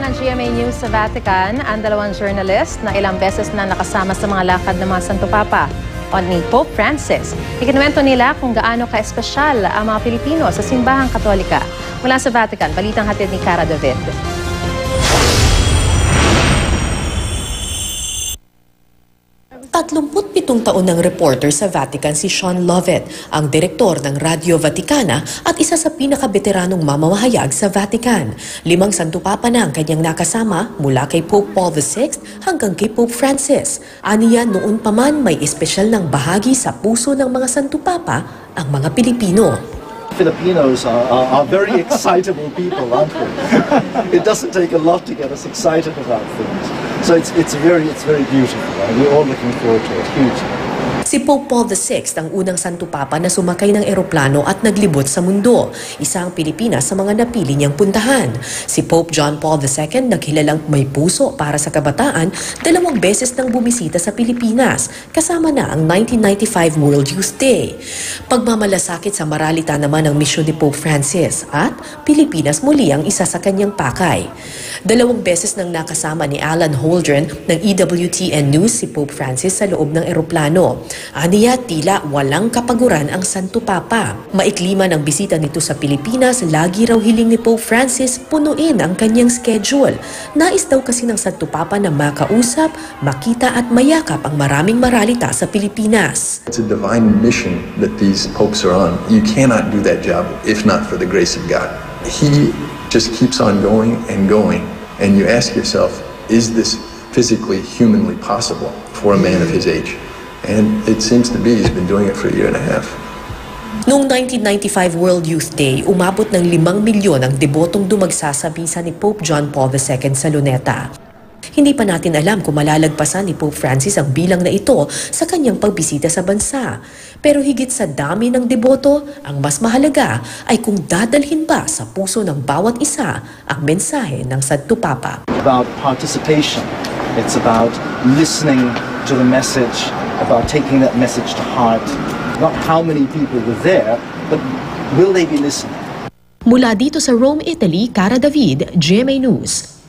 ng GMA News sa Vatican ang dalawang journalist na ilang beses na nakasama sa mga lakad ng mga Santo Papa o ni Pope Francis. Ikinuwento nila kung gaano ka-espesyal ang mga Pilipino sa simbahang Katolika. Mula sa Vatican, balitang hatid ni Cara David. 37 taon ng reporter sa Vatican si Sean Lovett, ang direktor ng Radio Vaticana at isa sa pinakabeteranong mamamahayag sa Vatican. 5 Santo Papa na ang kanyang nakasama mula kay Pope Paul VI hanggang kay Pope Francis. Aniya noon pa man may espesyal ng bahagi sa puso ng mga Santo Papa ang mga Pilipino. Filipinos are very excitable people, aren't they? It doesn't take a lot to get us excited about things. So it's very beautiful. We're all looking forward to it hugely. Si Pope Paul VI ang unang Santo Papa na sumakay ng eroplano at naglibot sa mundo. Isa ang Pilipinas sa mga napili niyang puntahan. Si Pope John Paul II na kilalang may puso para sa kabataan, 2 beses nang bumisita sa Pilipinas, kasama na ang 1995 World Youth Day. Pagmamalasakit sa maralita naman ang misyon ni Pope Francis at Pilipinas muli ang isa sa kanyang pakay. 2 beses nang nakasama ni Alan Holdren ng EWTN News si Pope Francis sa loob ng eroplano. Aniya tila walang kapaguran ang Santo Papa. Maikli man ang bisita nito sa Pilipinas, lagi raw hiling ni Pope Francis punuin ang kanyang schedule. Nais daw kasi ng Santo Papa na makausap, makita at mayakap ang maraming maralita sa Pilipinas. It's a divine mission that these popes are on. You cannot do that job if not for the grace of God. He just keeps on going, and you ask yourself, is this physically, humanly possible for a man of his age? And it seems to be he's been doing it for a year and a half. Noong 1995 World Youth Day, umabot ng 5 milyon ang debotong dumagsa sa misa ni Pope John Paul II sa Luneta. Hindi pa natin alam kung malalagpasan ni Pope Francis ang bilang na ito sa kanyang pagbisita sa bansa. Pero higit sa dami ng deboto, ang mas mahalaga ay kung dadalhin ba sa puso ng bawat isa ang mensahe ng Santo Papa. About participation, it's about listening to the message, about taking that message to heart. Not how many people were there, but will they be listening? Mula dito sa Rome, Italy, Cara David, GMA News.